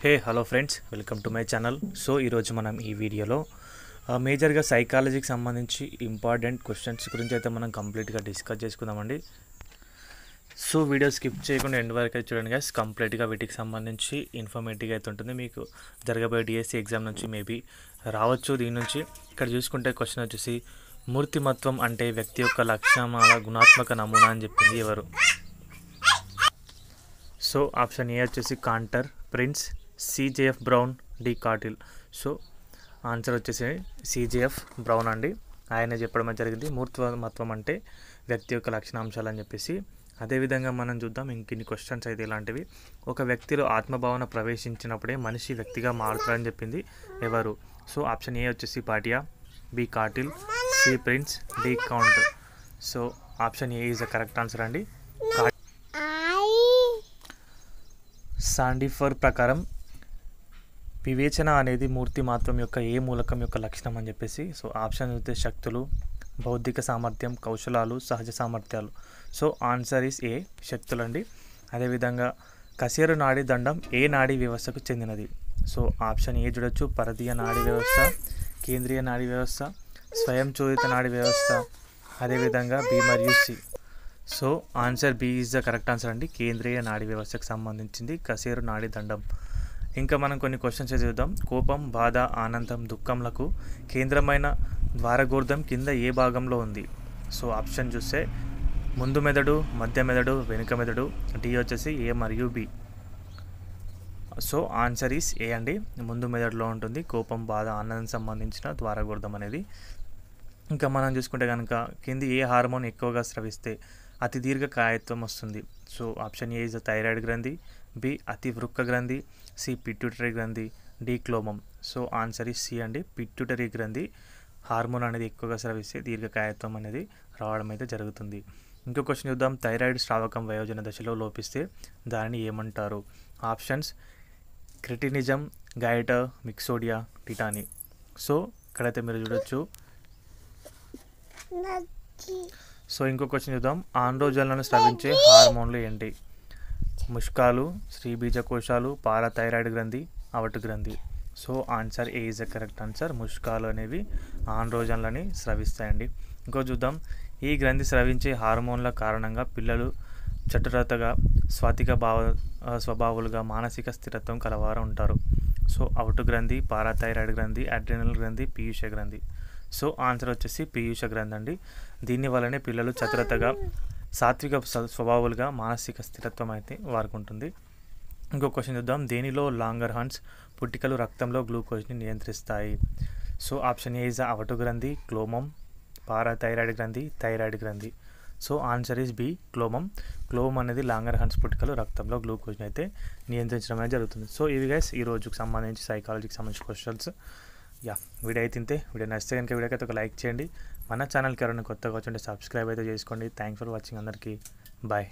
Hey hello friends, welcome to my channel. So ఈరోజు మనం ఈ వీడియోలో మేజర్గా సైకాలజీకి సంబంధించి ఇంపార్టెంట్ క్వశ్చన్స్ గురించి అయితే మనం కంప్లీట్గా డిస్కస్ చేసుకుందామండి. సో వీడియో స్కిప్ చేయకుండా ఎండ్ వరకు అయితే చూడండి గైస్. కంప్లీట్గా వీటికి సంబంధించి ఇన్ఫర్మేటివ్గా అయితే ఉంటుంది. మీకు జరగబోయే డిఎస్సి ఎగ్జామ్ నుంచి మేబీ రావచ్చు. దీని నుంచి ఇక్కడ చూసుకుంటే క్వశ్చన్ వచ్చేసి మూర్తిమత్వం అంటే వ్యక్తి యొక్క లక్షణాల గుణాత్మక నమూనా అని చెప్పింది ఎవరు? సో ఆప్షన్ ఏ వచ్చేసి Cantor, Prince, CJF Brown, D Cattell. So answer వచ్చేసి సిజేఎఫ్ బ్రౌన్ అండి. ఆయన చెప్పడం జరిగింది మూర్తిమత్వం అంటే వ్యక్తి యొక్క లక్షణాంశాలు అని చెప్పేసి. అదేవిధంగా మనం చూద్దాం ఇంకొన్ని క్వశ్చన్స్ అయితే ఇలాంటివి. ఒక వ్యక్తిలో ఆత్మభావన ప్రవేశించినప్పుడే మనిషి వ్యక్తిగా మారుతాడని చెప్పింది ఎవరు? సో ఆప్షన్ ఏ వచ్చేసి పాటియా, B Cattell, C Prince, D Cantor. So option A is the correct answer అండి. సాండిఫర్ ప్రకారం వివేచన అనేది మూర్తిమత్వం యొక్క ఏ మూలకం యొక్క లక్షణం అని చెప్పేసి. సో ఆప్షన్ అయితే శక్తులు, బౌద్ధిక సామర్థ్యం, కౌశలాలు, సహజ సామర్థ్యాలు. సో ఆన్సర్ ఈస్ ఏ, శక్తులు అండి. అదేవిధంగా కశేరు నాడీ దండం ఏ నాడీ వ్యవస్థకు చెందినది? సో ఆప్షన్ ఏ చూడొచ్చు, పరదీయ నాడీ వ్యవస్థ, కేంద్రీయ నాడీ వ్యవస్థ, స్వయం చోదిత నాడీ వ్యవస్థ. అదేవిధంగా బి మరియు C. So answer B is the correct answer అండి. కేంద్రీయ నాడీ వ్యవస్థకు సంబంధించింది కశేరు నాడీ దండం. ఇంకా మనం కొన్ని క్వశ్చన్స్ చూద్దాం. కోపం, బాధ, ఆనందం, దుఃఖంలకు కేంద్రమైన ద్వారగోర్ధం కింద ఏ భాగంలో ఉంది? సో ఆప్షన్ చూస్తే ముందు మెదడు, మధ్య మెదడు, వెనుక మెదడు. డి వచ్చేసి ఏ మరియు B. So answer is A అండి. ముందు మెదడులో ఉంటుంది కోపం, బాధ, ఆనందం సంబంధించిన ద్వారగోర్ధం అనేది. ఇంకా మనం చూసుకుంటే కనుక కింది ఏ హార్మోన్ ఎక్కువగా స్రవిస్తే అతి దీర్ఘ కాయత్వం వస్తుంది? So option A is the thyroid గ్రంథి, బి అతి వృక్క గ్రంథి, సి పిట్యూటరీ గ్రంథి, డి క్లోమం. సో ఆన్సర్ ఈస్ సి అండి. పిట్యూటరీ గ్రంథి హార్మోన్ అనేది ఎక్కువగా స్రవిస్తే దీర్ఘకాయత్వం అనేది రావడం అయితే జరుగుతుంది. ఇంకో క్వశ్చన్ చూద్దాం. థైరాయిడ్ స్రావకం వయోజన దశలో లోపిస్తే దానిని ఏమంటారు? Options cretinism, goiter, myxoedema, tetany. So ఇక్కడైతే మీరు చూడొచ్చు. సో ఇంకో క్వశ్చన్ చూద్దాం. ఆండ్రోజన్లను స్రవించే హార్మోన్లు ఏంటి? ముష్కాలు, స్త్రీబీజకోశాలు, పారాథైరాయిడ్ గ్రంథి, అవటు గ్రంథి. So answer A is the correct answer. ముష్కాలు అనేవి ఆండ్రోజన్లని స్రవిస్తాయండి. ఇంకో చూద్దాం. ఈ గ్రంథి స్రవించే హార్మోన్ల కారణంగా పిల్లలు చటురతగా, స్వాతిక స్వభావాలుగా, మానసిక స్థిరత్వం కలవారు ఉంటారు. సో అవటు గ్రంథి, పారాథైరాయిడ్ గ్రంథి, అడ్రినల్ గ్రంథి, పీయూష గ్రంథి. సో ఆన్సర్ వచ్చేసి పీయూష గ్రంథి అండి. దీని వల్లనే పిల్లలు చతురతగా, సాత్విక స్వభావాలుగా, మానసిక స్థిరత్వం అయితే వారికి ఉంటుంది. ఇంకో క్వశ్చన్ చూద్దాం. దేనిలో లాంగర్ హాన్స్ పుట్టికలు రక్తంలో గ్లూకోజ్ని నియంత్రిస్తాయి? సో ఆప్షన్ ఏ ఇస్ అవటు గ్రంథి, క్లోమం, పారాథైరాయిడ్ గ్రంథి, థైరాయిడ్ గ్రంథి. సో ఆన్సర్ ఈస్ బి, క్లోమం. క్లోమం అనేది లాంగర్ హాన్స్ పుట్టికలు రక్తంలో గ్లూకోజ్ని అయితే నియంత్రించడం అనేది జరుగుతుంది. సో ఇవి గైస్ ఈ రోజుకి సంబంధించి సైకాలజీకి సంబంధించిన క్వశ్చన్స్. వీడియో అయితే ఇంతే. వీడియో నచ్చితే కనుక వీడియోకి అయితే ఒక లైక్ చేయండి. మన ఛానల్కి ఎవరైనా కొత్తగా వచ్చి సబ్స్క్రైబ్ అయితే చేసుకోండి. థ్యాంక్స్ ఫర్ వాచింగ్ అందరికీ. బాయ్.